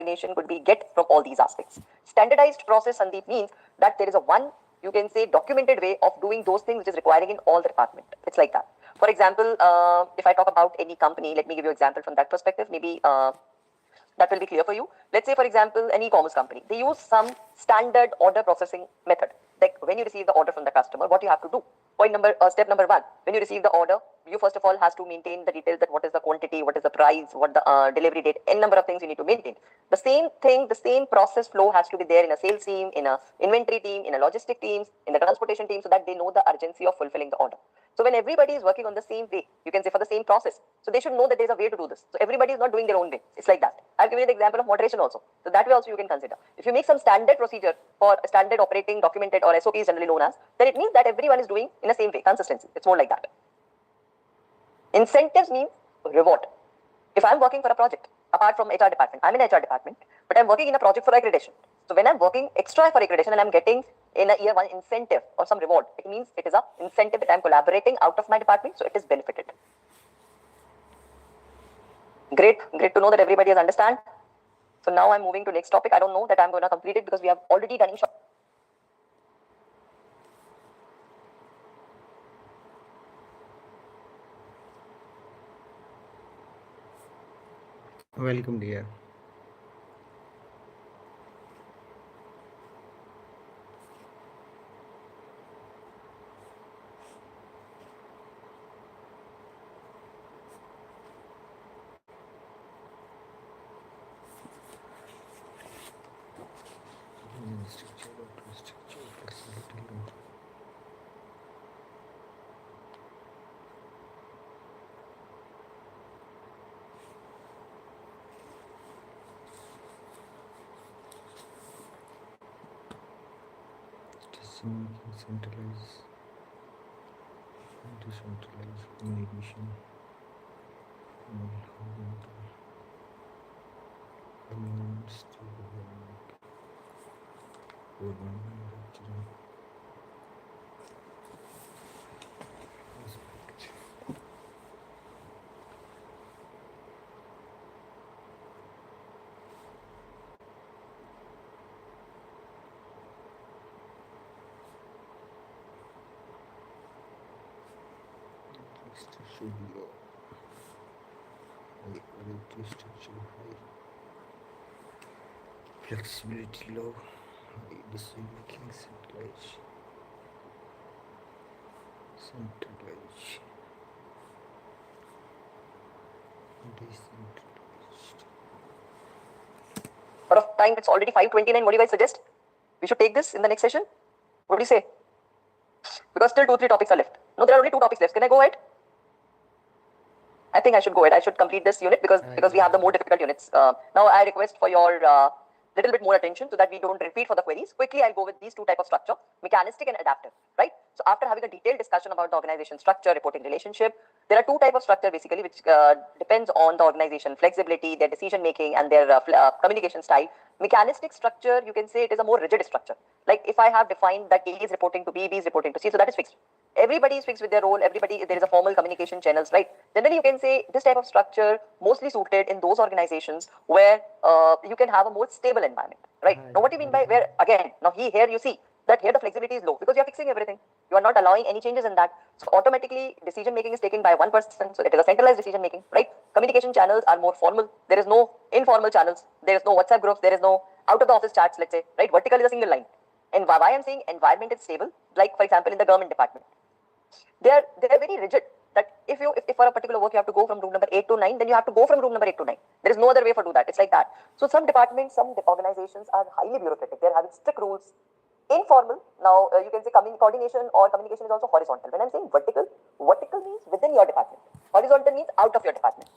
coordination could be get from all these aspects. Standardized process, Sandeep, means that there is a one, you can say, documented way of doing those things which is requiring in all the department. It's like that. For example, if I talk about any company, let me give you an example from that perspective. Maybe that will be clear for you. Let's say, for example, an e-commerce company. They use some standard order processing method. Like when you receive the order from the customer, what you have to do. Step number one, when you receive the order, you first of all has to maintain the details that what is the quantity, what is the price, what the delivery date, n number of things you need to maintain. The same thing, the same process flow has to be there in a sales team, in a inventory team, in a logistic teams, in the transportation team, so that they know the urgency of fulfilling the order. So when everybody is working on the same way, you can say for the same process, so they should know that there's a way to do this. So everybody is not doing their own way. It's like that. I'll give you the example of moderation also. So that way also you can consider. If you make some standard procedure for a standard operating documented or SOP is generally known as, then it means that everyone is doing in the same way, consistency. It's more like that. Incentives means reward. If I'm working for a project, apart from HR department, I'm in HR department, but I'm working in a project for accreditation. So when I'm working extra for accreditation and I'm getting in a year one incentive or some reward, it means it is a incentive that I'm collaborating out of my department, so it is benefited. Great to know that everybody has understand. So now I'm moving to next topic. I don't know that I'm going to complete it because we have already done in short. Welcome, dear. Centralize, decentralize communication, governments to urban manufacturing, aspect. Structure regulatory structure high, flexibility low, decision making centralized, decentralized. Out of time, it's already 5:29. What do you guys suggest? We should take this in the next session. What do you say? Because still 2-3 topics are left. No, there are only 2 topics left. Can I go ahead? I think I should go ahead. I should complete this unit because we have the more difficult units. Now I request for your little bit more attention so that we don't repeat for the queries. Quickly, I'll go with these 2 types of structure, mechanistic and adaptive, right? So after having a detailed discussion about the organization structure, reporting relationship, there are 2 types of structure basically which depends on the organization, flexibility, their decision making and their communication style. Mechanistic structure, you can say it is a more rigid structure. Like if I have defined that A is reporting to B, B is reporting to C, so that is fixed. Everybody is fixed with their role. There is a formal communication channels, right? Generally, you can say this type of structure mostly suited in those organizations where you can have a more stable environment, right? Now, what do you mean by where? Again, now here you see that here the flexibility is low because you are fixing everything. You are not allowing any changes in that. So automatically decision making is taken by one person. So it is a centralized decision making, right? Communication channels are more formal. There is no informal channels. There is no WhatsApp groups. There is no out of the office chats, let's say, right? Vertical is a single line. And why I'm saying environment is stable, like for example in the government department, they're very rigid. That if for a particular work you have to go from room number 8 to 9, then you have to go from room number 8 to 9. There is no other way for do that. It's like that. So some departments, some organizations are highly bureaucratic. They're having strict rules. Informal. Now you can say coordination or communication is also horizontal. When I'm saying vertical means within your department. Horizontal means out of your department.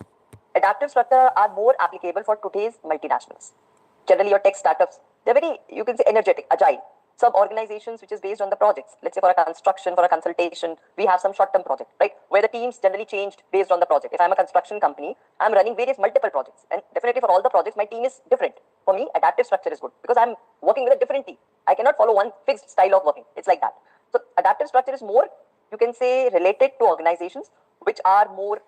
Adaptive structure are more applicable for today's multinationals. Generally, your tech startups, they're very, you can say, energetic, agile. Some organizations which is based on the projects. Let's say for a construction, for a consultation, we have some short-term project, right? Where the teams generally changed based on the project. If I'm a construction company, I'm running various multiple projects. And definitely for all the projects, my team is different. For me, adaptive structure is good because I'm working with a different team. I cannot follow one fixed style of working. It's like that. So adaptive structure is more, you can say, related to organizations which are more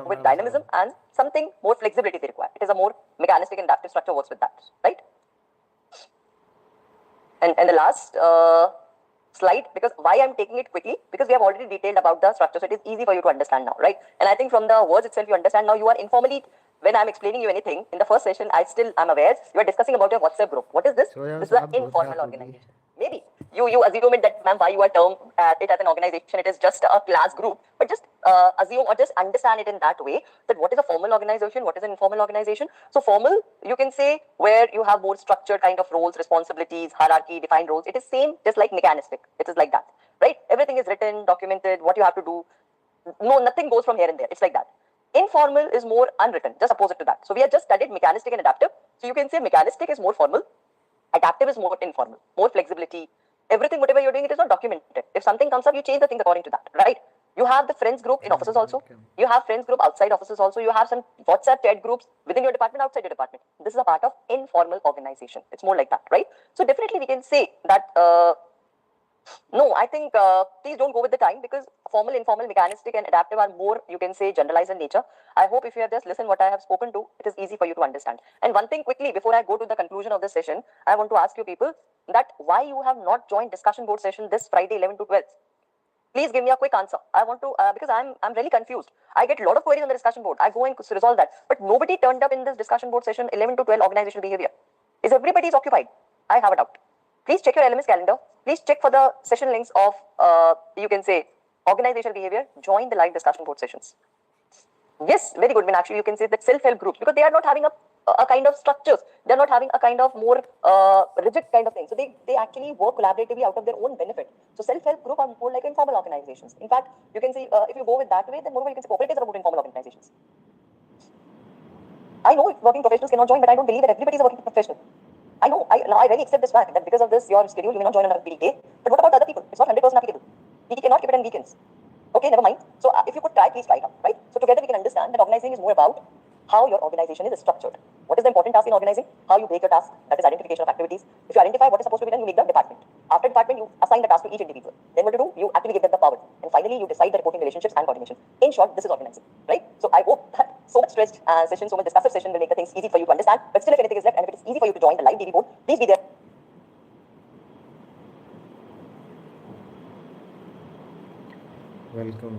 with dynamism and something more flexibility they require. It is a more mechanistic and adaptive structure works with that, right? And the last slide, because why I'm taking it quickly, because we have already detailed about the structure, so it is easy for you to understand now, right? And I think from the words itself, you understand now. You are informally, when I'm explaining you anything in the first session, I'm aware you are discussing about your WhatsApp group. What is this? So This is an informal organization. Maybe you assume it that, ma'am, why you are termed it as an organization, it is just a class group, but just assume or just understand it in that way, that what is a formal organization, what is an informal organization. So formal, you can say, where you have more structured kind of roles, responsibilities, hierarchy, defined roles. It is same, just like mechanistic. It is like that, right? Everything is written, documented, what you have to do. No, nothing goes from here and there. It's like that. Informal is more unwritten, just opposite to that. So we have just studied mechanistic and adaptive. So you can say mechanistic is more formal, adaptive is more informal, more flexibility. Everything, whatever you're doing, it is not documented. If something comes up, you change the things according to that, right? You have the friends group in offices also. You have friends group outside offices also. You have some WhatsApp chat groups within your department, outside your department. This is a part of informal organization. It's more like that, right? So definitely we can say that no, I think please don't go with the time, because formal, informal, mechanistic, and adaptive are more, you can say, generalized in nature. I hope if you have just listened what I have spoken to, it is easy for you to understand. And one thing quickly, before I go to the conclusion of this session, I want to ask you people that why you have not joined discussion board session this Friday 11 to 12. Please give me a quick answer. I want to, because I'm really confused. I get a lot of queries on the discussion board. I go and resolve that. But nobody turned up in this discussion board session 11 to 12 organizational behavior. Is everybody is occupied? I have a doubt. Please check your LMS calendar. Please check for the session links of, you can say, organizational behavior. Join the live discussion board sessions. Yes, very good. When actually you can say that self-help groups, because they are not having a kind of structures. They're not having a kind of more rigid kind of thing. So they actually work collaboratively out of their own benefit. So self-help group are more like informal organizations. In fact, you can see if you go with that way, then moreover you can say cooperatives are more informal organizations. I know working professionals cannot join, but I don't believe that everybody is a working professional. I know, I really accept this fact that because of this, your schedule, you may not join on a weekday. But what about other people? It's not 100% applicable. We cannot keep it on weekends. Okay, never mind. So if you could try, please try it out, right? So together we can understand that organizing is more about how your organization is structured. What is the important task in organizing? How you break your task, that is identification of activities. If you identify what is supposed to be done, you make the department. After department, you assign the task to each individual. Then what to do? You actually give them the power. And finally, you decide the reporting relationships and coordination. In short, this is organizing, right? So I hope that so much stressed session, so much discussive session will make the things easy for you to understand. But still, if anything is left and if it is easy for you to join the live DB board, please be there. Welcome.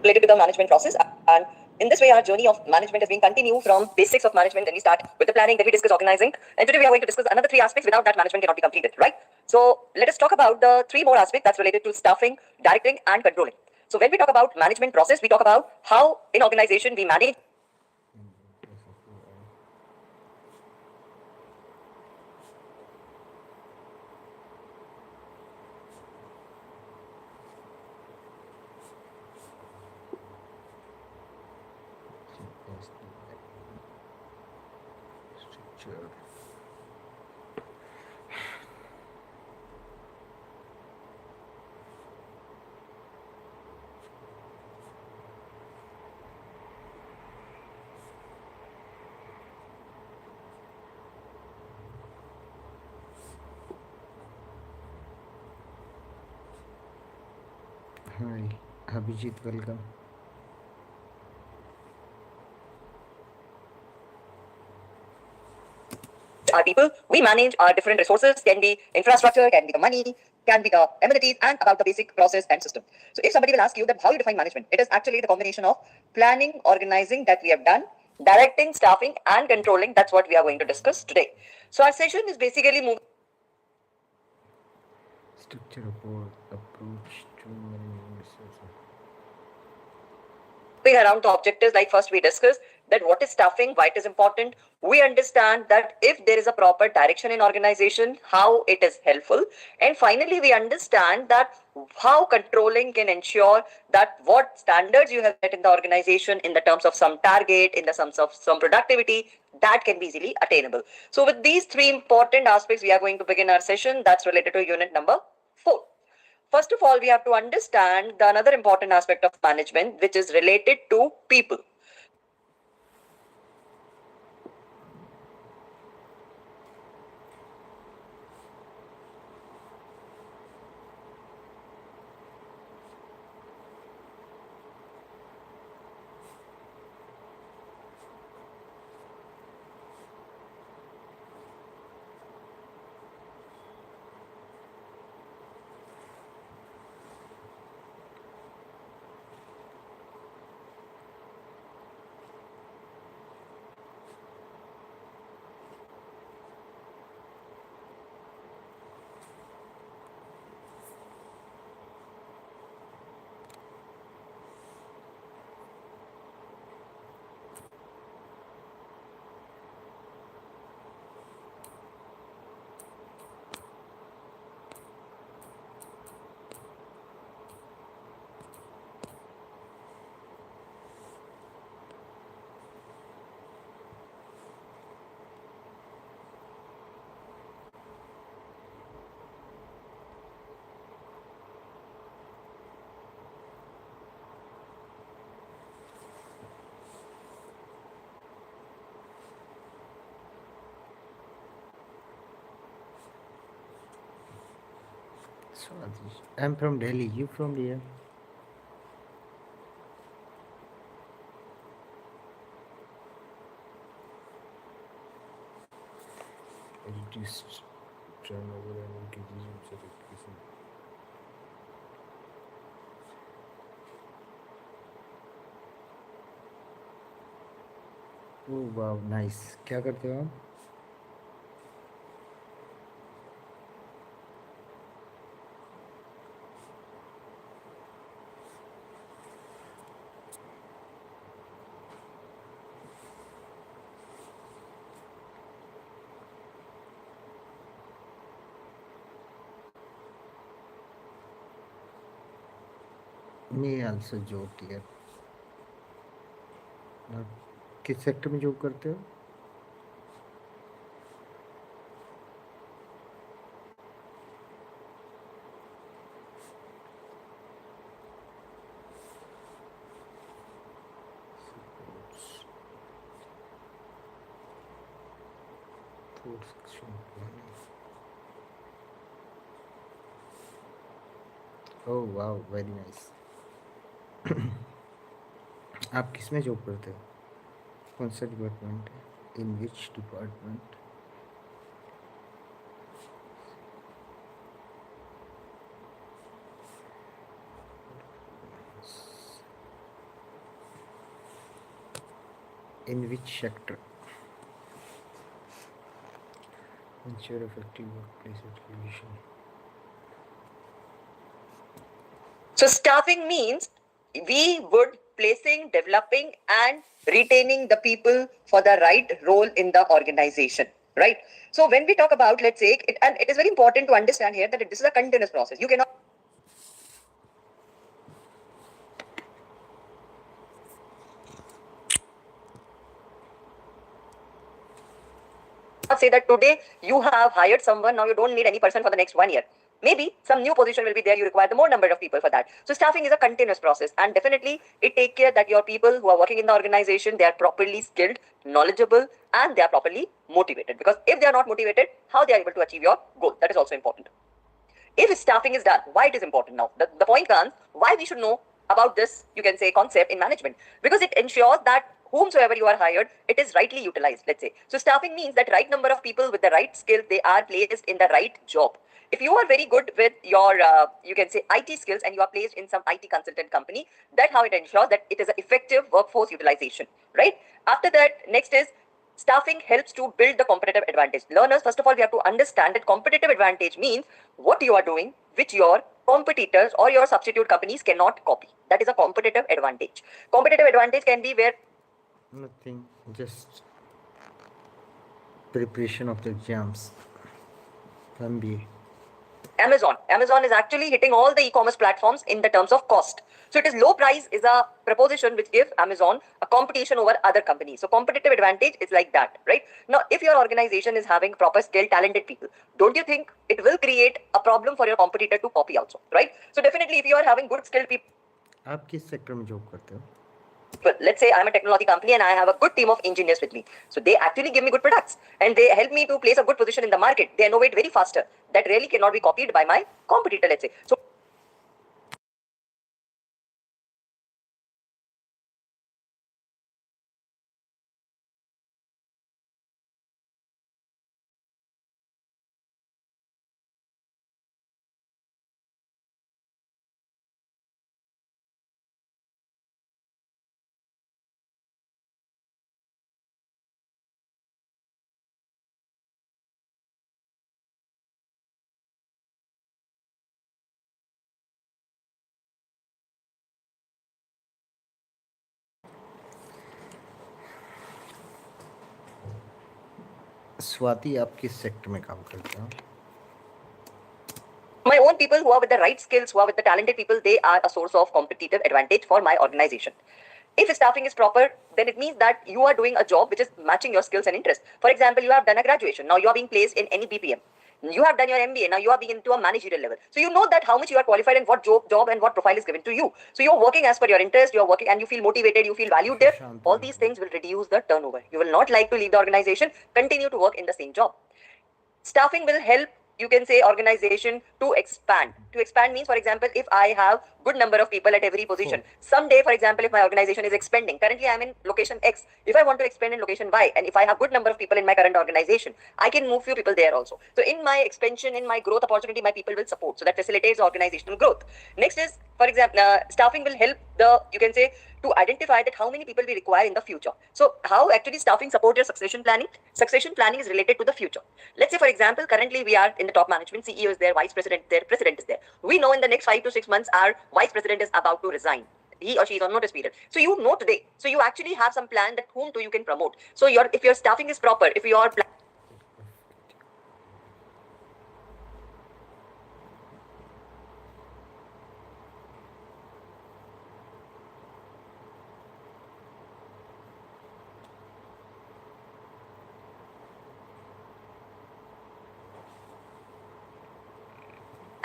Related to the management process, and in this way our journey of management is being continued from basics of management. Then we start with the planning, then we discuss organizing, and today we are going to discuss another three aspects. Without that, management cannot be completed, right? So let us talk about the three more aspects that's related to staffing, directing, and controlling. So when we talk about management process, we talk about how in organization we manage Structure. Hi, Abhijit, welcome. our people. We manage our different resources, can be infrastructure, can be the money, can be the amenities, and about the basic process and system. So if somebody will ask you that how you define management, it is actually the combination of planning, organizing that we have done, directing, staffing, and controlling. That's what we are going to discuss today. So our session is basically moving Structure approach to managing resources. around the objectives. Like first we discuss that what is staffing, why it is important. We understand that if there is a proper direction in organization, how it is helpful. And finally, we understand that how controlling can ensure that what standards you have set in the organization in the terms of some target, in the terms of some productivity, that can be easily attainable. So with these three important aspects, we are going to begin our session that's related to unit number 4. first of all, we have to understand the another important aspect of management, which is related to people. Swadesh. I'm from Delhi. You from here? Reduced turnover and increases user acquisition. Oh wow, nice. क्या करते हो आप? Me also job here. आप किस sector में job करते हो? Food section. Oh wow, very nice. आप किस में जॉब करते हो? कौन सा डिपार्टमेंट है? In which department? In which sector? Ensure effective workplace education. So staffing means we would placing, developing and retaining the people for the right role in the organization, right? So when we talk about, let's say, and it is very important to understand here that this is a continuous process. You cannot say that today you have hired someone, now you don't need any person for the next 1 year. Maybe some new position will be there, you require the more number of people for that. So staffing is a continuous process, and definitely it take care that your people who are working in the organization, they are properly skilled, knowledgeable, and they are properly motivated. Because if they are not motivated, how they are able to achieve your goal? That is also important. If staffing is done, why it is important now? The point comes, why we should know about this, you can say, concept in management. Because it ensures that whomsoever you are hired, it is rightly utilized, let's say. So staffing means that right number of people with the right skills, they are placed in the right job. If you are very good with your, you can say, IT skills and you are placed in some IT consultant company, that's how it ensures that it is an effective workforce utilization, right? After that, next is staffing helps to build the competitive advantage. Learners, first of all, we have to understand that competitive advantage means what you are doing, which your competitors or your substitute companies cannot copy. That is a competitive advantage. Competitive advantage can be where Nothing, just preparation of the exams. MBA. Amazon. Amazon is actually hitting all the e-commerce platforms in the terms of cost. So it is low price is a proposition which gives Amazon a competition over other companies. So competitive advantage is like that, right? Now, if your organization is having proper skilled, talented people, don't you think it will create a problem for your competitor to copy also, right? So definitely, if you are having good skilled people, आप किस sector में job करते हो? but let's say I'm a technology company and I have a good team of engineers with me. So they actually give me good products and they help me to place a good position in the market. They innovate very faster. That really cannot be copied by my competitor, let's say. So Swati, आप किस sector में काम करते हो? my own people who are with the right skills, who are with the talented people, they are a source of competitive advantage for my organization. If staffing is proper, then it means that you are doing a job which is matching your skills and interests. For example, you have done a graduation. Now you are being placed in any BPM. You have done your MBA. Now you are being into a managerial level. So you know that how much you are qualified and what job and what profile is given to you. So you are working as per your interest. You are working and you feel motivated. You feel valued there. All these things will reduce the turnover. You will not like to leave the organization. Continue to work in the same job. Staffing will help, you can say, organization to expand. To expand means, for example, if I have good number of people at every position, someday, for example, if my organization is expanding, currently I'm in location X, if I want to expand in location Y, and if I have good number of people in my current organization, I can move few people there also. So in my expansion, in my growth opportunity, my people will support. So that facilitates organizational growth. Next is, for example, staffing will help the, you can say, to identify that how many people we require in the future. So how actually staffing support your succession planning? Succession planning is related to the future. Let's say, for example, currently we are in the top management, CEO is there, vice president there, president is there. We know in the next 5 to 6 months our vice president is about to resign. He or she is on notice period. So you know today. So you actually have some plan that whom do you can promote. So if your staffing is proper, if your plan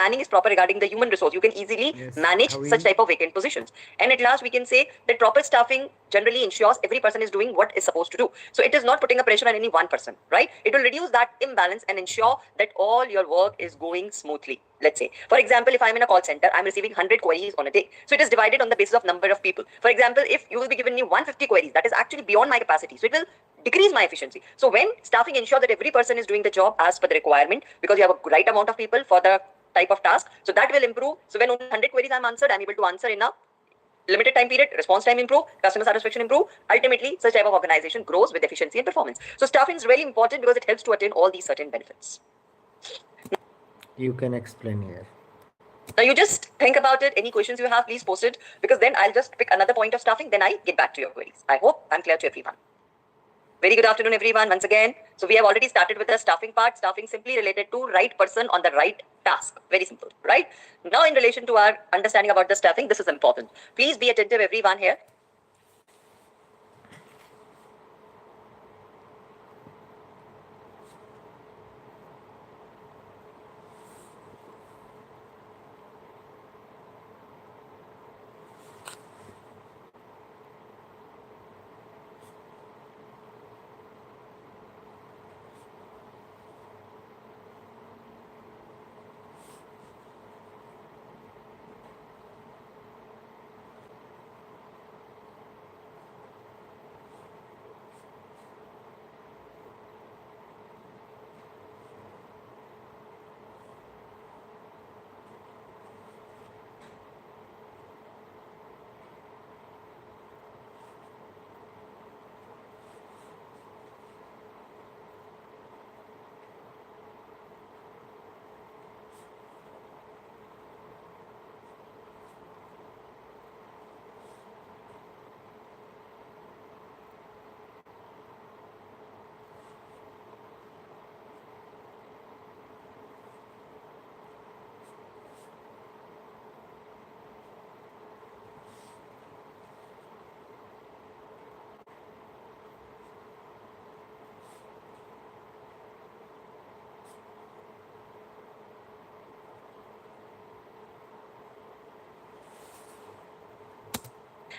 planning is proper regarding the human resource, you can easily manage such type of vacant positions. And at last, we can say that proper staffing generally ensures every person is doing what is supposed to do. So it is not putting a pressure on any one person, right? It will reduce that imbalance and ensure that all your work is going smoothly. Let's say, for example, if I'm in a call center, I'm receiving 100 queries on a day. So it is divided on the basis of number of people. For example, if you will be giving me 150 queries, that is actually beyond my capacity. So it will decrease my efficiency. So when staffing ensure that every person is doing the job as per the requirement, because you have a right amount of people for the type of task, so that will improve. So when only 100 queries I'm answered, I'm able to answer in a limited time period, response time improve, customer satisfaction improve. Ultimately, such type of organization grows with efficiency and performance. So staffing is really important because it helps to attain all these certain benefits. You can explain here. Now you just think about it. Any questions you have, please post it, because then I'll just pick another point of staffing, then I get back to your queries. I hope I'm clear to everyone. Very good afternoon, everyone, once again. So we have already started with the staffing part. Staffing simply related to right person on the right task. Very simple, right? Now in relation to our understanding about the staffing, this is important. Please be attentive, everyone here.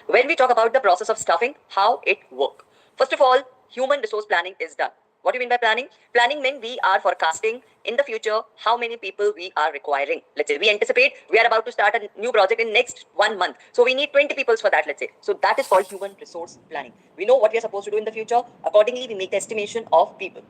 When we talk about the process of staffing, how it works. First of all, human resource planning is done. What do you mean by planning? Planning means we are forecasting in the future how many people we are requiring. Let's say we anticipate we are about to start a new project in next 1 month. So we need 20 people for that, let's say. So that is called human resource planning. We know what we are supposed to do in the future. Accordingly, we make the estimation of people.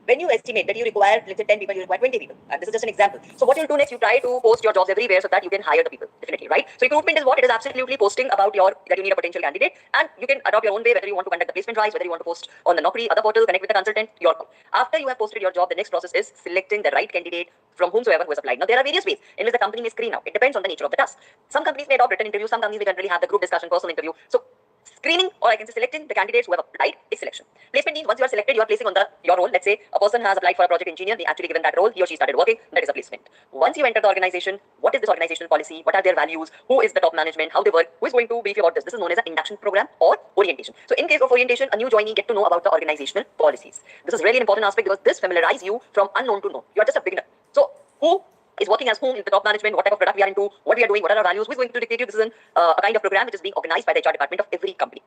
When you estimate that you require, let's say 10 people, you require 20 people. And this is just an example. So what you'll do next, you try to post your jobs everywhere so that you can hire the people, definitely, right? So recruitment is what? It is absolutely posting about that you need a potential candidate, and you can adopt your own way, whether you want to conduct the placement drives, whether you want to post on the Naukri, other portal, connect with the consultant, your call. After you have posted your job, the next process is selecting the right candidate from whomsoever who has applied. Now, there are various ways in which the company may screen out. It depends on the nature of the task. Some companies may adopt written interviews, some companies may generally have the group discussion, personal interview. So screening, or I can say selecting the candidates who have applied, is selection. Placement means once you are selected, you are placing on your role. Let's say a person has applied for a project engineer, they actually given that role, he or she started working, that is a placement. Once you enter the organization, what is this organizational policy? What are their values? Who is the top management? How they work? Who is going to brief you about this? This is known as an induction program or orientation. So in case of orientation, a new joinee get to know about the organizational policies. This is really an important aspect because this familiarizes you from unknown to known. You are just a beginner. So who is working as whom in the top management, what type of product we are into, what we are doing, what are our values, who is going to dictate you. This is a kind of program which is being organized by the HR department of every company.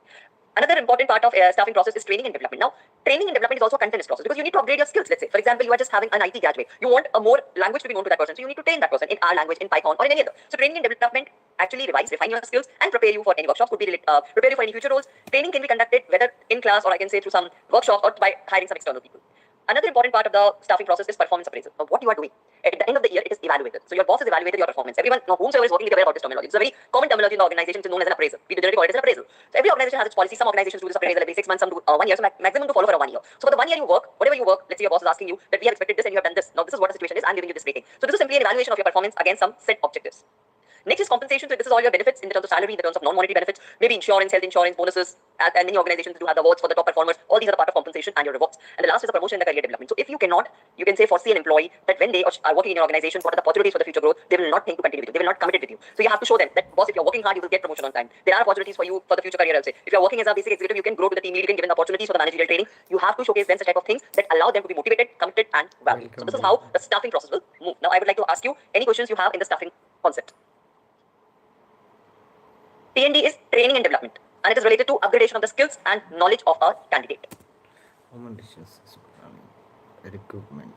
Another important part of staffing process is training and development. Now, training and development is also a continuous process because you need to upgrade your skills. Let's say, for example, you are just having an IT graduate. You want a more language to be known to that person. So you need to train that person in our language, in Python, or in any other. So training and development actually refine your skills and prepare you for any workshops, prepare you for any future roles. Training can be conducted whether in class or I can say through some workshops or by hiring some external people. Another important part of the staffing process is performance appraisal. Now, what you are doing at the end of the year, it is evaluated. So your boss has evaluated your performance. Everyone, whomsoever is working, is aware about this terminology. It's a very common terminology in the organization. It's known as an appraisal. We generally call it as an appraisal. So every organization has its policy. Some organizations do this appraisal every 6 months, some do 1 year. So maximum to follow for a 1 year. So for the 1 year you work, whatever you work, let's say your boss is asking you that we have expected this and you have done this. Now this is what the situation is. I'm giving you this rating. So this is simply an evaluation of your performance against some set objectives. Next is compensation. So this is all your benefits in the terms of salary, in the terms of non-monetary benefits, maybe insurance, health insurance, bonuses, and many organizations do have the awards for the top performers. All these are part of compensation and your rewards. And the last is the promotion and the career development. So if you cannot, you can say foresee an employee that when they are working in your organization, what are the opportunities for the future growth, they will not think to continue with you. They will not commit it with you. So you have to show them that, boss, if you're working hard, you will get promotion on time. There are opportunities for you for the future career, I'll say. If you're working as a basic executive, you can grow to the team lead, you can given the opportunities for the managerial training. You have to showcase them such type of things that allow them to be motivated, committed, and valued. So this is how the staffing process will move. Now I would like to ask you any questions you have in the staffing concept. T&D is training and development, and it is related to upgradation of the skills and knowledge of a candidate. Human resources planning, recruitment,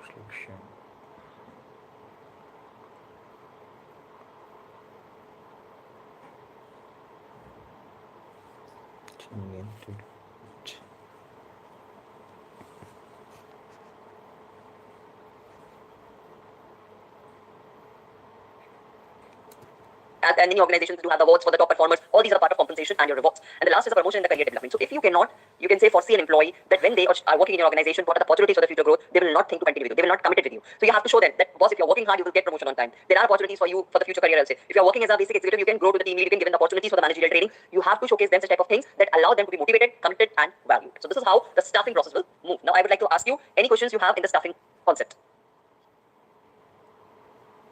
selection, training and development. And many organizations do have the awards for the top performers. All these are part of compensation and your rewards. And the last is the promotion and the career development. So if you cannot, you can say foresee an employee that when they are working in your organization, what are the opportunities for the future growth, they will not think to continue with you. They will not commit it with you. So you have to show them that, boss, if you're working hard, you will get promotion on time. There are opportunities for you for the future career, I'll say. If you're working as a basic executive, you can grow to the team lead, you can given the opportunities for the managerial training. You have to showcase them such type of things that allow them to be motivated, committed, and valued. So this is how the staffing process will move. Now I would like to ask you any questions you have in the staffing concept.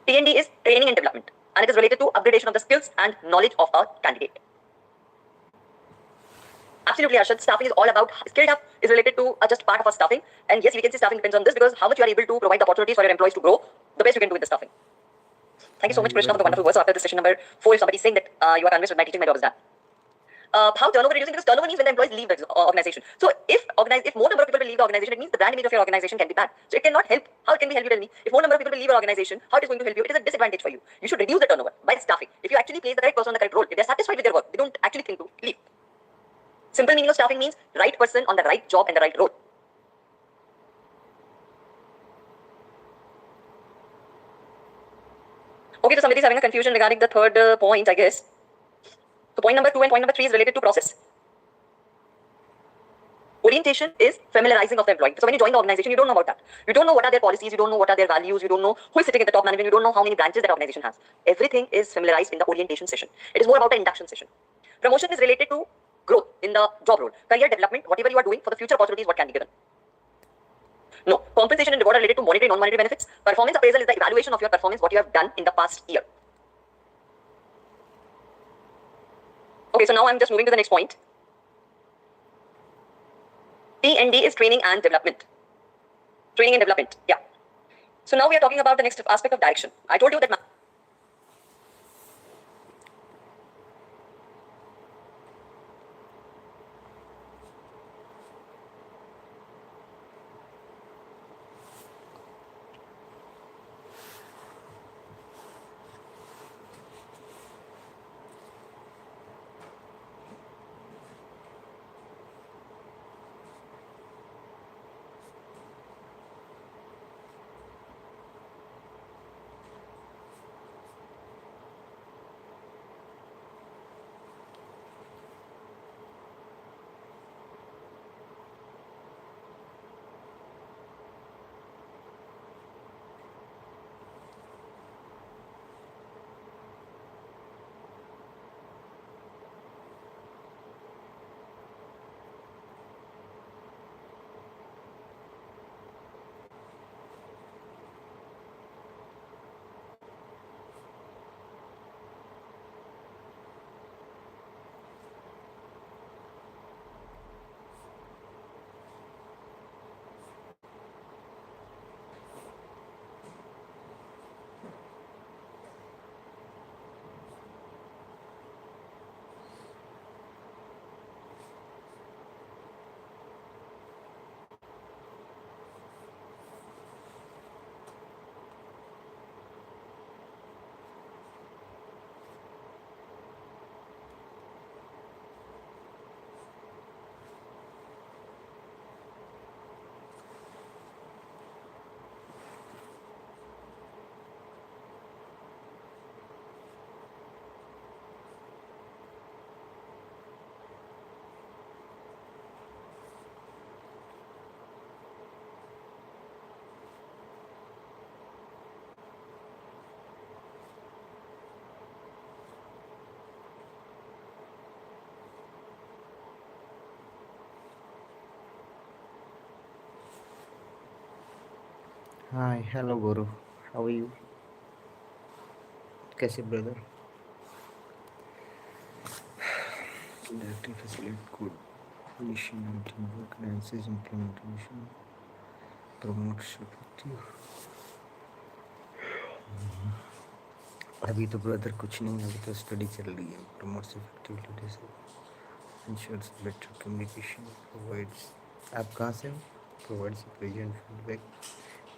T&D is training and development, and it is related to upgradation of the skills and knowledge of a candidate. Absolutely, Arshad. Staffing is all about skilled up is related to just part of our staffing. And yes, we can say staffing depends on this because how much you are able to provide the opportunities for your employees to grow, the best you can do with the staffing. Thank you so much, Krishna, for the wonderful words. So after this session number 4, if somebody is saying that you are convinced with my teaching, my job is done. How turnover reducing? Because turnover means when the employees leave the organization. So if more number of people will leave the organization, it means the brand image of your organization can be bad. So it cannot help. How it can be help you tell me? If more number of people will leave your organization, how it is going to help you? It is a disadvantage for you. You should reduce the turnover by staffing. If you actually place the right person on the correct role, if they are satisfied with their work, they don't actually think to leave. Simple meaning of staffing means right person on the right job and the right role. Okay, so somebody is having a confusion regarding the third point, I guess. So point number 2 and point number 3 is related to process. Orientation is familiarizing of the employee. So when you join the organization, you don't know about that. You don't know what are their policies, you don't know what are their values, you don't know who is sitting at the top management, you don't know how many branches that organization has. Everything is familiarized in the orientation session. It is more about the induction session. Promotion is related to growth in the job role. Career development, whatever you are doing for the future opportunities, what can be given. No, compensation and reward are related to monetary, non-monetary benefits. Performance appraisal is the evaluation of your performance, what you have done in the past year. Okay, so now I'm just moving to the next point. T&D is training and development. Training and development, yeah. So now we are talking about the next aspect of direction. I told you that Hi, hello Guru. How are you? कैसे brother? Directly facilitate code creation and teamwork analysis implementation promotes effective. अभी तो brother कुछ नहीं, अभी तो study चल रही है. Promotes effective leadership, ensures better communication, provides. आप कहाँ से हो? Provides present feedback,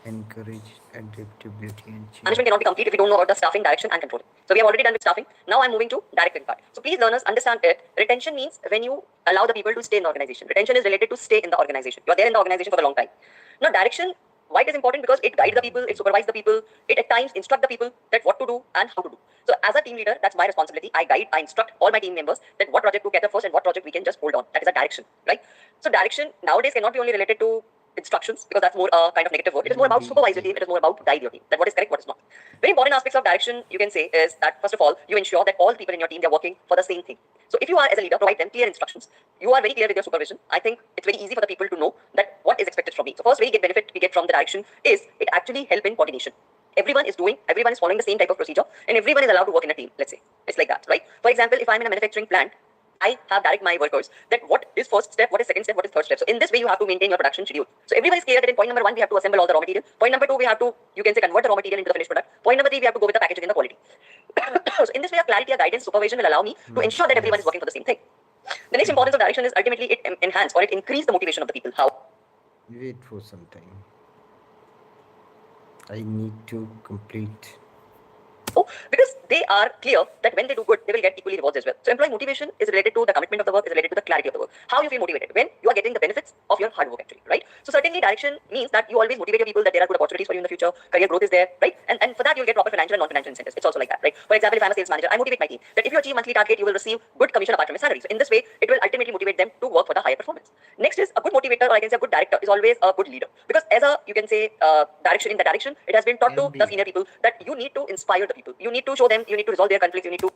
encourage adaptability and Management change. cannot be complete if we don't know about the staffing, direction, and control. So we have already done with staffing. Now I'm moving to directing part. So please learners understand it. Retention means when you allow the people to stay in the organization. Retention is related to stay in the organization. You are there in the organization for a long time. Now direction, why it is important? Because it guides the people, it supervises the people, it at times instruct the people that what to do and how to do. So as a team leader, that's my responsibility. I guide, I instruct all my team members that what project to gather first and what project we can just hold on. That is a direction, right? So direction nowadays cannot be only related to instructions because that's more a kind of negative word. It is more about supervise your team. It is more about guide your team. That what is correct, what is not. Very important aspects of direction you can say is that first of all you ensure that all people in your team they are working for the same thing. So if you are as a leader provide them clear instructions. You are very clear with your supervision. I think it's very easy for the people to know that what is expected from me. So first very good benefit we get from the direction is it actually help in coordination. Everyone is following the same type of procedure, and everyone is allowed to work in a team. Let's say it's like that, right? For example, if I'm in a manufacturing plant, I have direct my workers that what is first step, what is second step, what is third step. So in this way, you have to maintain your production schedule. So everyone is clear that in point number one, we have to assemble all the raw material. Point number two, we have to, you can say, convert the raw material into the finished product. Point number three, we have to go with the packaging and the quality. So in this way, a clarity, a guidance, supervision will allow me to ensure that everyone is working for the same thing. The next importance of direction is ultimately it enhance or it increase the motivation of the people. How? Wait for some time. I need to complete. So, because they are clear that when they do good, they will get equally rewards as well. So, employee motivation is related to the commitment of the work, is related to the clarity of the work. How you feel motivated when you are getting the benefits of your hard work, actually, right? So, certainly, direction means that you always motivate your people that there are good opportunities for you in the future, career growth is there, right? And for that, you'll get proper financial and non-financial incentives. It's also like that, right? For example, if I'm a sales manager, I motivate my team that if you achieve monthly target, you will receive good commission apart from your salary. So, in this way, it will ultimately motivate them to work for the higher performance. Next is a good motivator, or I can say a good director, is always a good leader because as a you can say direction in the direction, it has been taught to the senior people that you need to inspire the people. You need to show them. You need to resolve their conflicts. You need to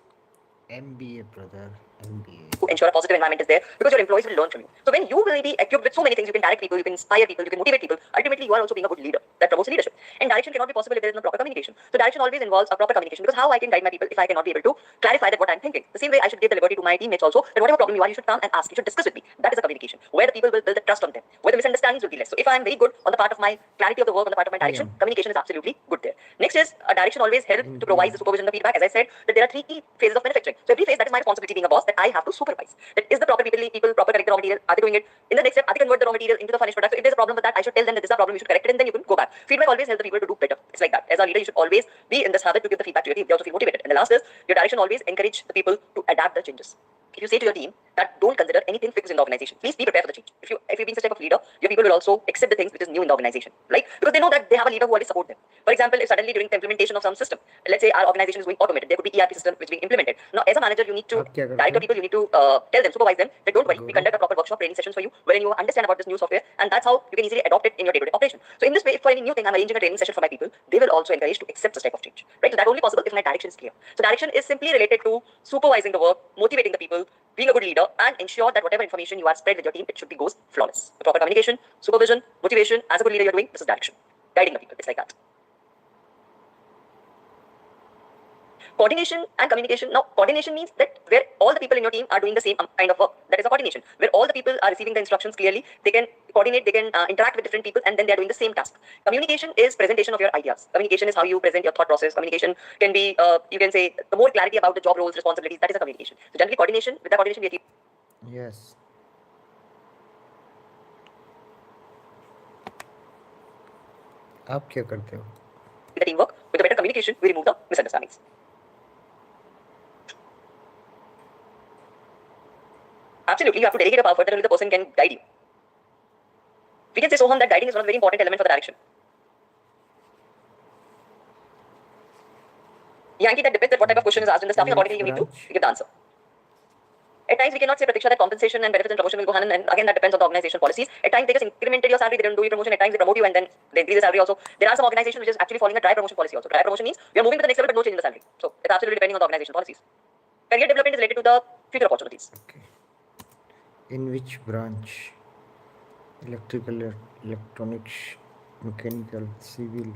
MBA, brother. MBA. to ensure a positive environment is there because your employees will learn from you. So when you will be equipped with so many things, you can direct people, you can inspire people, you can motivate people. Ultimately, you are also being a good leader that promotes leadership. And direction cannot be possible if there is no proper communication. So direction always involves a proper communication because how I can guide my people if I cannot be able to clarify that what I'm thinking. The same way I should give the liberty to my teammates also that whatever problem you are, you should come and ask, you should discuss with me. That is a communication where the people will build the trust on them, where the misunderstandings will be less. So if I am very good on the part of my clarity of the work, on the part of my direction, communication is absolutely good there. Next is a direction always help to provide the supervision, the feedback. As I said, that there are three key phases of manufacturing. So every phase that is my responsibility being a boss that I have to supervise. That is the proper people proper correct the raw material. Are they doing it? In the next step, are they convert the raw material into the finished product? So if there's a problem with that, I should tell them that this is a problem, you should correct it, and then you can go back. Feedback always helps the people to do better. It's like that. As a leader, you should always be in this habit to give the feedback to your team. They also feel motivated. And the last is your direction always encourage the people to adapt the changes. If you say to your team that don't consider anything fixed in the organization, please be prepared for the change. If you're being such type of leader, your people will also accept the things which is new in the organization, right? Because they know that they have a leader who always support them. For example, if suddenly during the implementation of some system, let's say our organization is going automated, there could be ERP system which is being implemented. Now, as a manager, you need to direct your people, you need to tell them, supervise them that don't worry, we conduct a proper workshop training sessions for you wherein you understand about this new software, and that's how you can easily adopt it in your day-to-day operation. So in this way, if for any new thing I'm arranging a training session for my people, they will also encourage to accept this type of change, right? So that only possible if my direction is clear. So direction is simply related to supervising the work, motivating the people, being a good leader, and ensure that whatever information you are spread with your team, it should be goes flawless. The proper communication, supervision, motivation, as a good leader you're doing, this is direction. Guiding the people. It's like that. Coordination and communication. Now, coordination means that where all the people in your team are doing the same kind of work. That is a coordination. Where all the people are receiving the instructions clearly, they can coordinate, they can interact with different people, and then they are doing the same task. Communication is presentation of your ideas. Communication is how you present your thought process. Communication can be, you can say, the more clarity about the job roles, responsibilities. That is a communication. So generally, coordination. With the coordination, we achieve. Yes. आप क्या करते हो? With the teamwork, with the better communication, we remove the misunderstandings. Absolutely, you have to delegate a power further, only the person can guide you. We can say, Soham, that guiding is one of the very important element for the direction. Yankee, that depends on what type of question is asked in the staffing. Accordingly, you need to give the answer. At times, we cannot say, Pratiksha, that compensation and benefits and promotion will go hand in hand. Again, that depends on the organization policies. At times, they just incremented your salary, they don't do your promotion. At times, they promote you and then they increase the salary also. There are some organizations which is actually following a dry promotion policy also. Dry promotion means you're moving to the next level but no change in the salary. So, it's absolutely depending on the organization policies. Career development is related to the future opportunities. Okay. In which branch? Electrical, electronics, mechanical, civil,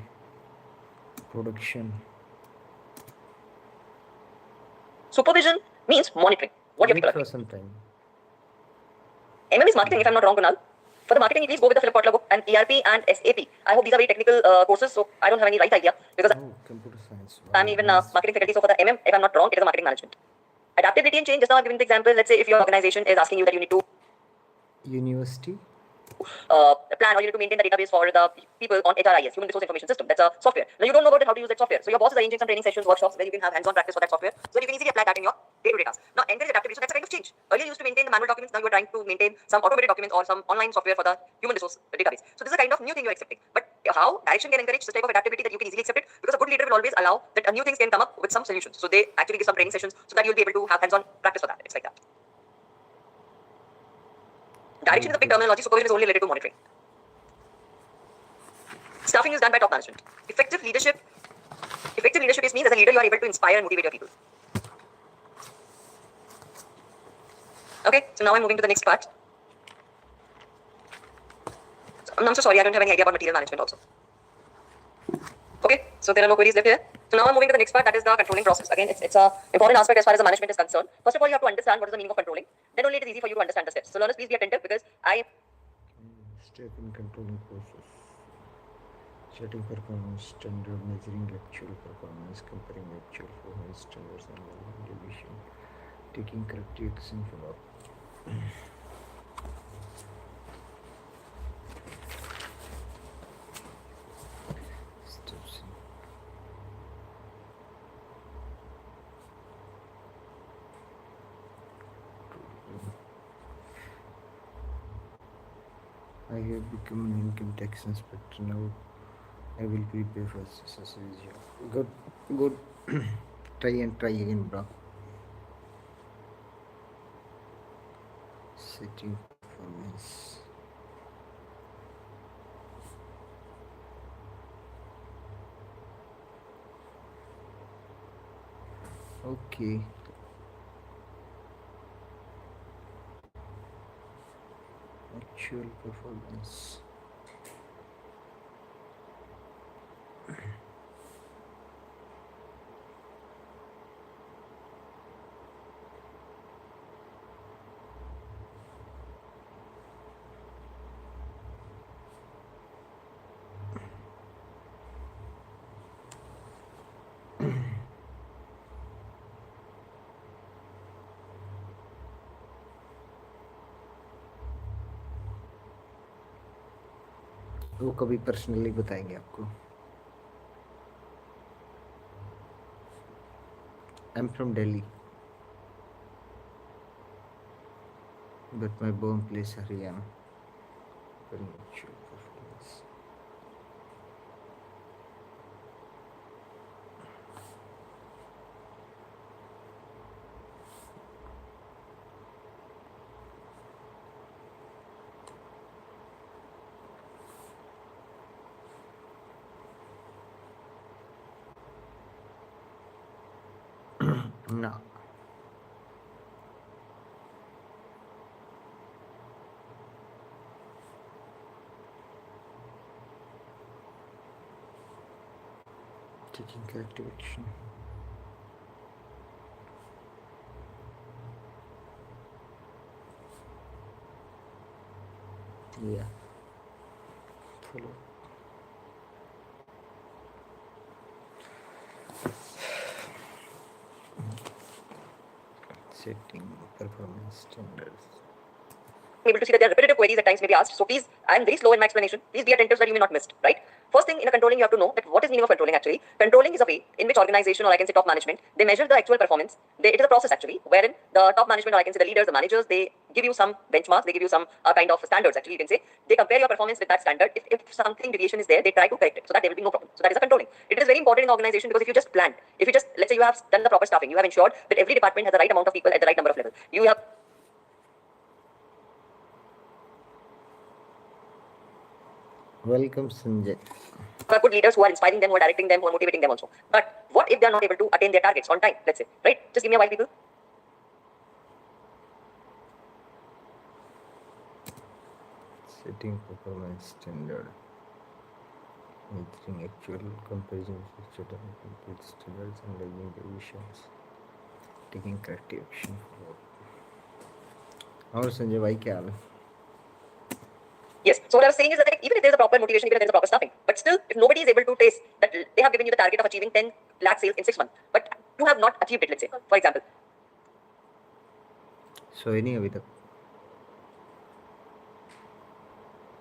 production. Supervision means monitoring what your Wait people are for doing. some time. MM is marketing, if I'm not wrong, Kunal. For the marketing, please go with the Philip Kotler book and ERP and SAP. I hope these are very technical courses, so I don't have any right idea because Oh, computer science. I'm Wow, even nice. marketing faculty. So for the MM, if I'm not wrong, it is a marketing management. Adaptability and change. Just now I'm giving the example. Let's say if your organization is asking you that you need to University. plan or you need to maintain the database for the people on HRIS, Human Resource Information System. That's a software. Now you don't know about it, how to use that software. So your boss is arranging some training sessions, workshops where you can have hands-on practice for that software. So you can easily apply that in your day-to-day tasks. Now encourage adaptability. So that's a kind of change. Earlier you used to maintain the manual documents. Now you're trying to maintain some automated documents or some online software for the human resource database. So this is a kind of new thing you're accepting. But how direction can encourage this type of adaptability that you can easily accept it? Because a good leader will always allow that new things can come up with some solutions. So they actually give some training sessions so that you'll be able to have hands-on practice for that. It's like that. Direction is a big terminology. Supervision is only related to monitoring. Staffing is done by top management. Effective leadership is means as a leader you are able to inspire and motivate your people. Okay, so now I'm moving to the next part. I'm so sorry, I don't have any idea about material management also. Okay, so there are no queries left here. So now I'm moving to the next part, that is the controlling process. Again, it's a important aspect as far as the management is concerned. First of all, you have to understand what is the meaning of controlling. Then only it is easy for you to understand the steps. So learners, please be attentive because Step in controlling process. Setting performance standard, measuring actual performance, comparing actual performance standards and deviation, taking corrective action for all. Steps in. I have become an income tax inspector now. I will prepare for successful job. Good, good. Try and try again, bro. Setting performance. Okay. Actual performance. वो कभी personally बताएंगे आपको. I'm from Delhi, but my born place Haryana. Actual performance. No. Taking corrective action. Yeah. Follow. Setting performance standards. able to see that there are repetitive queries at times may be asked. So please, I'm very slow in my explanation. Please be attentive so that you may not miss, right? First thing in a controlling, you have to know that what is meaning of controlling actually. Controlling is a way in which organization, or I can say top management, they measure the actual performance. It is a process actually, wherein the top management, or I can say the leaders, the managers, they give you some benchmarks, they give you some kind of standards actually, you can say. They compare your performance with that standard. If something deviation is there, they try to correct it. So that there will be no problem. So that is a controlling. It is very important in the organization because if you just plan, if you just, let's say you have done the proper staffing, you have ensured that every department has the right amount of people at the right number of level. You have Welcome, Sanjay. good leaders who are inspiring them, who are directing them, who are motivating them also. But what if they are not able to attain their targets on time, let's say, right? Just give me a while, people. Setting performance standard. Measuring actual comparisons with complete standards and learning deviations. Taking corrective action. और संजय भाई क्या हाल है? Yes. So what I was saying is that even if there is a proper motivation, even if there is a proper stuffing, but still, if nobody is able to trace that they have given you the target of achieving 10 lakh sales in 6 months, but you have not achieved it, let's say, for example. सोए नहीं अभी तक?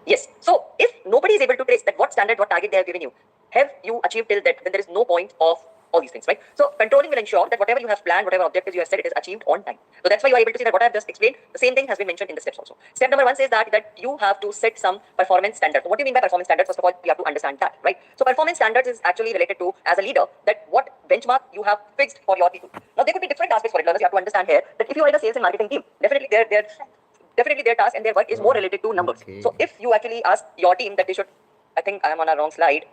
Yes. So if nobody is able to trace that what standard, what target they have given you, have you achieved till that, then there is no point of all these things, right? So controlling will ensure that whatever you have planned, whatever objectives you have set, it is achieved on time. So that's why you are able to see that what I have just explained, the same thing has been mentioned in the steps also. Step number 1 says that you have to set some performance standards. So what do you mean by performance standards? First of all, you have to understand that, right? So performance standards is actually related to, as a leader, that what benchmark you have fixed for your people. Now there could be different aspects for it, learners. You have to understand here that if you are in a sales and marketing team, definitely their task and their work is more related to numbers. Okay. So if you actually ask your team that they should, I think I am on a wrong slide.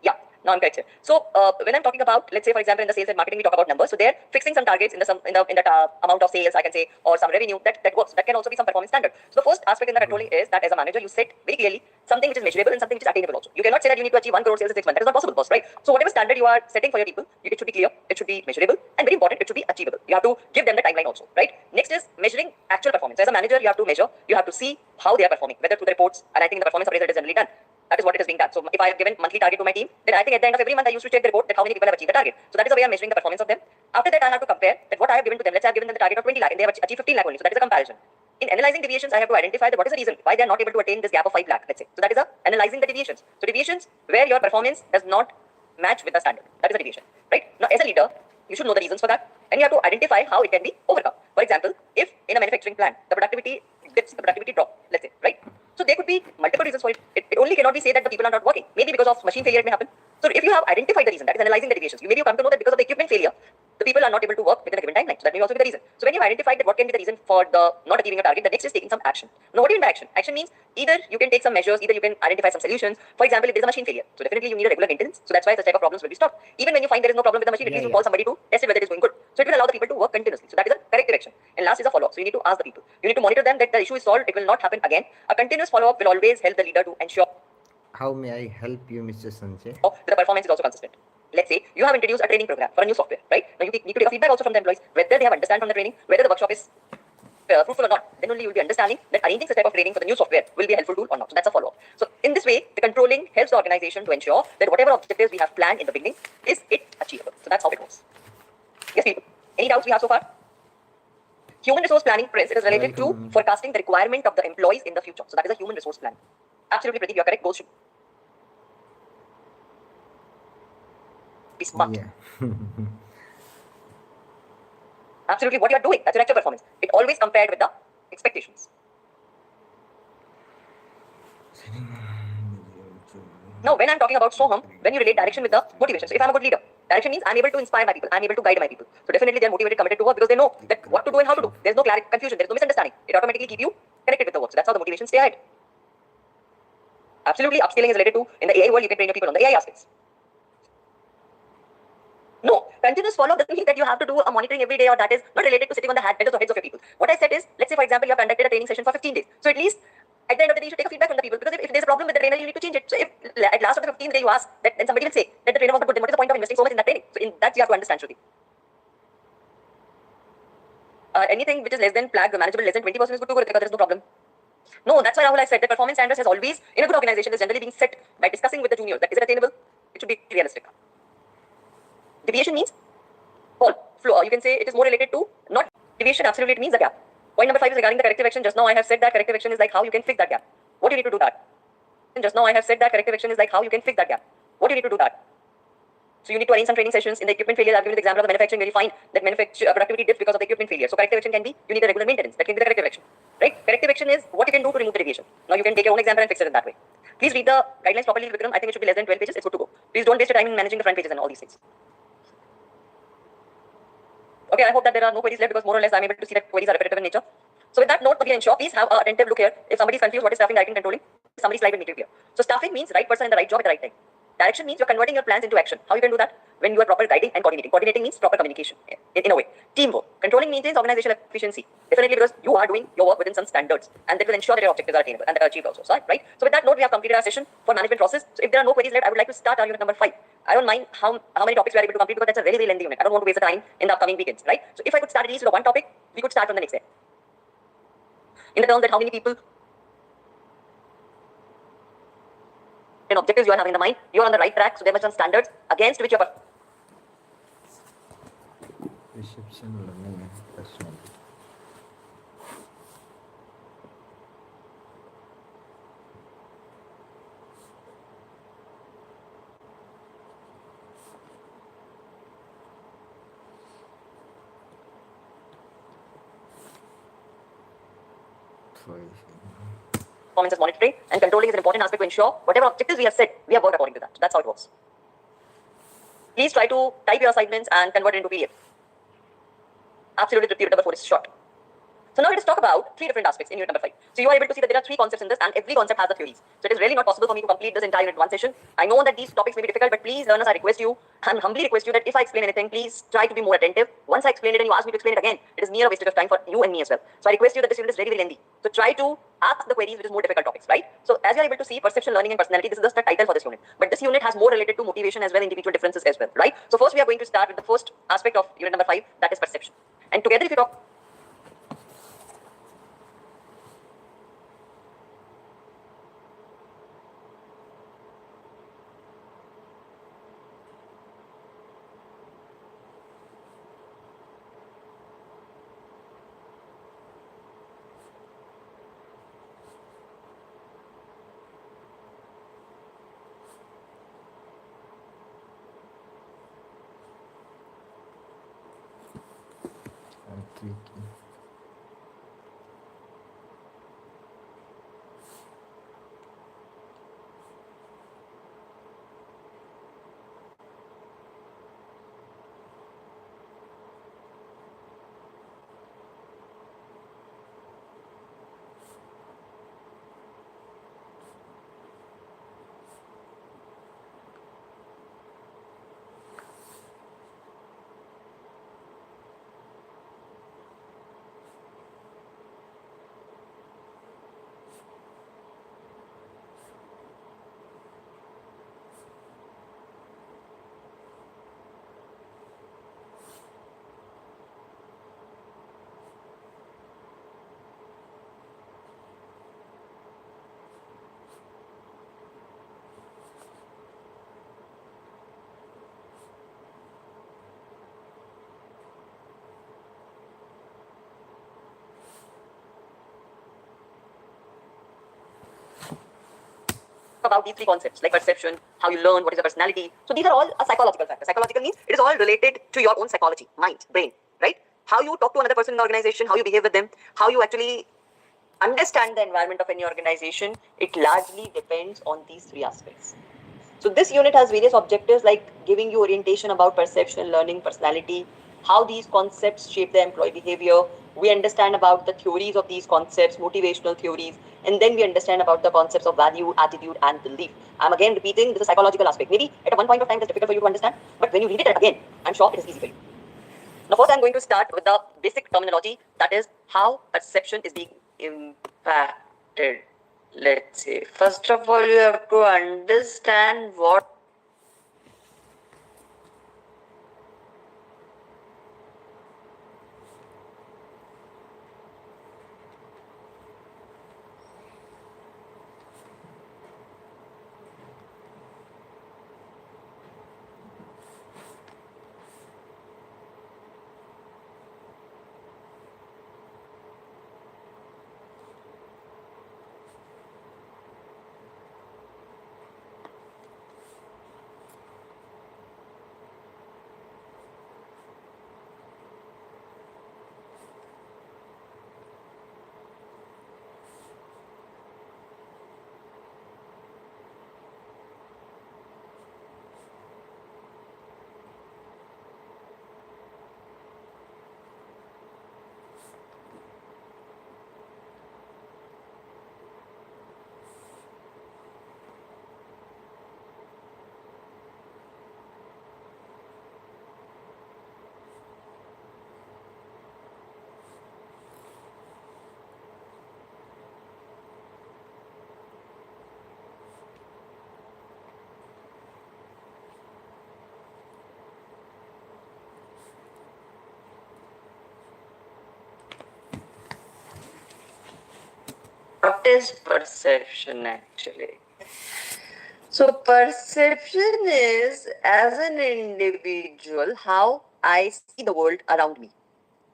Yeah, no, I'm correct here. So when I'm talking about, let's say for example in the sales and marketing we talk about numbers. So they're fixing some targets in the amount of sales, I can say, or some revenue that works. That can also be some performance standard. So the first aspect in the controlling is that as a manager you set very clearly something which is measurable and something which is attainable also. You cannot say that you need to achieve 1 crore sales in 6 months. That is not possible, boss, right? So whatever standard you are setting for your people, it should be clear, it should be measurable, and very important, it should be achievable. You have to give them the timeline also, right? Next is measuring actual performance. So as a manager, you have to measure, you have to see how they are performing, whether through the reports, and I think the performance appraisal is generally done. That is what it is being done. So if I have given monthly target to my team, then I think at the end of every month I used to check the report that how many people have achieved the target. So that is the way I'm measuring the performance of them. After that, I have to compare that what I have given to them. Let's say I have given them the target of 20 lakh and they have achieved 15 lakh only. So that is a comparison. In analyzing deviations, I have to identify that what is the reason why they are not able to attain this gap of 5 lakh, let's say. So that is analyzing the deviations. So deviations where your performance does not match with the standard. That is a deviation, right? Now as a leader, you should know the reasons for that and you have to identify how it can be overcome. For example, if in a manufacturing plant, the productivity dips, the productivity drop, let's say, right? So there could be multiple reasons for it. It only cannot be said that the people are not working. Maybe because of machine failure it may happen. So if you have identified the reason, that is analyzing the deviations, you come to know that because of the equipment failure, the people are not able to work within a given timeline. So that may also be the reason. So when you've identified that what can be the reason for the not achieving a target, the next is taking some action. Now what do you mean by action? Action means either you can take some measures, either you can identify some solutions. For example, if there is a machine failure, so definitely you need a regular maintenance. So that's why such type of problems will be stopped. Even when you find there is no problem with the machine, at least you call somebody to test it whether it is going good. So it will allow the people to work continuously. So that is a corrective action. And last is a follow-up. So you need to ask the people. You need to monitor them that the issue is solved. It will not happen again. A continuous follow-up will always help the leader to ensure How may I help you, Mr. Sanjay? that the performance is also consistent. Let's say you have introduced a training program for a new software, right? Now you need to take a feedback also from the employees, whether they have understand from the training, whether the workshop is fruitful or not. Then only you will be understanding that arranging such type of training for the new software will be a helpful tool or not. So that's a follow-up. So in this way, the controlling helps the organization to ensure that whatever objectives we have planned in the beginning is it achievable. So that's how it works. Yes, people. Any doubts we have so far? Human resource planning, Prince, it is related to forecasting the requirement of the employees in the future. So that is a human resource planning. Absolutely, Pradeep, you are correct. Goals should be smart. Yeah. Absolutely, what you are doing, that's your actual performance. It always compared with the expectations. Now, when I'm talking about Soham, when you relate direction with the motivation. So if I'm a good leader, direction means I'm able to inspire my people, I'm able to guide my people. So definitely they're motivated, committed to work because they know that what to do and how to do. There's no confusion, there's no misunderstanding. It automatically keep you connected with the work. So that's how the motivation stay ahead. Absolutely, upskilling is related to, in the AI world, you can train your people on the AI aspects. No, continuous follow-up doesn't mean that you have to do a monitoring every day or that is not related to sitting on the heads of your people. What I said is, let's say for example, you have conducted a training session for 15 days. So at least at the end of the day, you should take a feedback from the people because if there's a problem with the trainer, you need to change it. So if at last of the 15th day you ask that, then somebody will say that the trainer was not good, then what is the point of investing so much in that training? So in that you have to understand, Shruti. Anything which is less than flag, manageable, less than 20% is good to go, because there is no problem. No, that's why Rahul I said that performance standards has always, in a good organization, is generally being set by discussing with the juniors that is it attainable? It should be realistic. Deviation means flow. You can say it is more related to not deviation. Absolutely, it means a gap. Point number 5 is regarding the corrective action. Just now I have said that corrective action is like how you can fix that gap. What do you need to do that? And just now I have said that corrective action is like how you can fix that gap. What do you need to do that? So you need to arrange some training sessions. In the equipment failure, I've given the example of the manufacturing where you find that productivity dips because of the equipment failure. So corrective action can be you need a regular maintenance. That can be the corrective action, right? Corrective action is what you can do to remove the deviation. Now you can take your own example and fix it in that way. Please read the guidelines properly, Vikram. I think it should be less than 12 pages. It's good to go. Please don't waste your time in managing the front pages and all these things. Okay, I hope that there are no queries left because more or less I'm able to see that queries are repetitive in nature. So with that note, again, ensure please have an attentive look here. If somebody is confused what is staffing, directing, controlling, somebody's slide will make it clear. So staffing means right person in the right job at the right time. Direction means you're converting your plans into action. How you can do that? When you are proper guiding and coordinating. Coordinating means proper communication in a way. Teamwork. Controlling maintains organizational efficiency. Definitely because you are doing your work within some standards and that will ensure that your objectives are attainable and that are achieved also. So, right? So with that note, we have completed our session for management process. So if there are no queries left, I would like to start our unit number 5. I don't mind how many topics we are able to complete because that's a very lengthy unit. I don't want to waste the time in the upcoming weekends, right? So if I could start at least with one topic, we could start from the next day. In the terms that how many people and objectives you are having in the mind, you are on the right track. So there must be some standards against which you are. Perception learning and personality. Performance is monitoring and controlling is an important aspect to ensure whatever objectives we have set, we have worked according to that. That's how it works. Please try to type your assignments and convert it into PDF. Absolutely, unit number 4 is short. So now let us talk about 3 different aspects in unit number 5. So you are able to see that there are 3 concepts in this and every concept has the theories. So it is really not possible for me to complete this entire unit in one session. I know that these topics may be difficult, but please learners, I request you and humbly request you that if I explain anything, please try to be more attentive. Once I explain it and you ask me to explain it again, it is mere a wastage of time for you and me as well. So I request you that this unit is very, very lengthy. So try to ask the queries which is more difficult topics, right? So as you are able to see, perception, learning and personality, this is just the title for this unit. But this unit has more related to motivation as well, individual differences as well, right? So first we are going to start with the first aspect of unit number 5, that is perception. And together if you talk about these 3 concepts like perception, how you learn, what is your personality. So these are all a psychological factor. Psychological means it is all related to your own psychology, mind, brain, right? How you talk to another person in the organization, how you behave with them, how you actually understand the environment of any organization, it largely depends on these 3 aspects. So this unit has various objectives like giving you orientation about perception, learning, personality, how these concepts shape the employee behavior. We understand about the theories of these concepts, motivational theories, and then we understand about the concepts of value, attitude, and belief. I'm again repeating, this is a psychological aspect. Maybe at one point of time it's difficult for you to understand, but when you read it again, I'm sure it is easy for you. Now first I'm going to start with the basic terminology, that is how perception is being impacted. Let's say, first of all, you have to understand what is perception actually? So perception is, as an individual, how I see the world around me,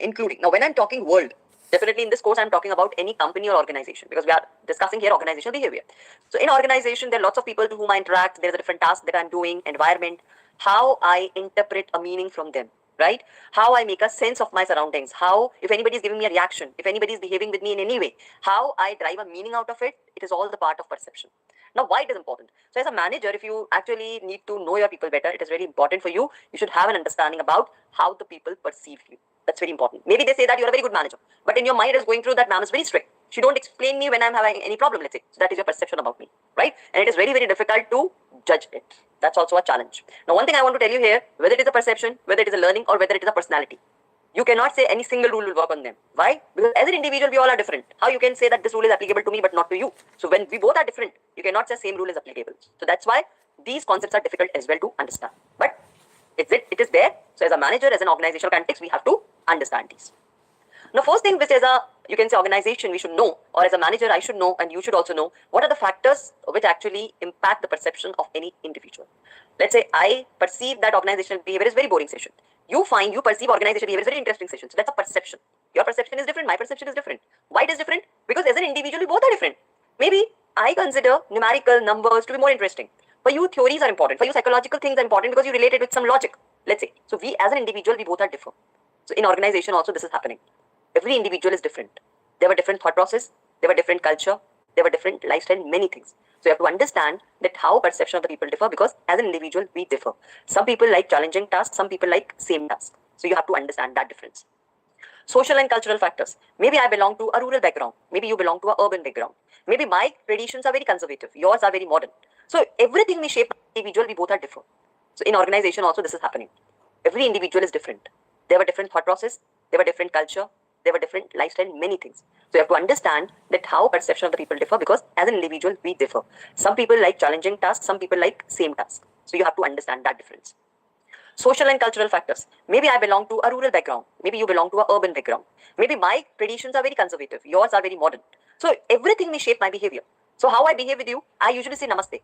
including, now when I'm talking world, definitely in this course I'm talking about any company or organization, because we are discussing here organizational behavior. So in organization, there are lots of people to whom I interact, there's a different task that I'm doing, environment, how I interpret a meaning from them, right? How I make a sense of my surroundings, how, if anybody is giving me a reaction, if anybody is behaving with me in any way, how I drive a meaning out of it, it is all the part of perception. Now, why it is important? So as a manager, if you actually need to know your people better, it is very important for you. You should have an understanding about how the people perceive you. That's very important. Maybe they say that you're a very good manager, but in your mind is going through that ma'am is very strict. She don't explain me when I'm having any problem, let's say. So that is your perception about me, right? And it is very, very difficult to judge it. That's also a challenge. Now, one thing I want to tell you here, whether it is a perception, whether it is a learning, or whether it is a personality, you cannot say any single rule will work on them. Why? Because as an individual, we all are different. How you can say that this rule is applicable to me but not to you? So when we both are different, you cannot say same rule is applicable. So that's why these concepts are difficult as well to understand. But it is there. So as a manager, as an organizational context, we have to understand these. Now, first thing which as a, you can say organization, we should know, or as a manager, I should know, and you should also know, what are the factors which actually impact the perception of any individual. Let's say I perceive that organizational behavior is very boring session. You perceive organizational behavior is very interesting session. So that's a perception. Your perception is different, my perception is different. Why it is different? Because as an individual, we both are different. Maybe I consider numerical numbers to be more interesting. For you, theories are important. For you, psychological things are important because you relate it with some logic. Let's say. So we, as an individual, we both are different. So in organization also, this is happening. Every individual is different. They have a different thought process. They have a different culture. They have a different lifestyle, many things. So you have to understand that how perception of the people differ, because as an individual, we differ. Some people like challenging tasks. Some people like same tasks. So you have to understand that difference. Social and cultural factors. Maybe I belong to a rural background. Maybe you belong to an urban background. Maybe my traditions are very conservative. Yours are very modern. So everything we shape individual, we both are different. So in organization also, this is happening. Every individual is different. They have a different thought process. They have a different culture. They have a different lifestyle, many things. So you have to understand that how perception of the people differ, because as an individual, we differ. Some people like challenging tasks. Some people like same tasks. So you have to understand that difference. Social and cultural factors. Maybe I belong to a rural background. Maybe you belong to an urban background. Maybe my traditions are very conservative. Yours are very modern. So everything may shape my behavior. So how I behave with you, I usually say namaste.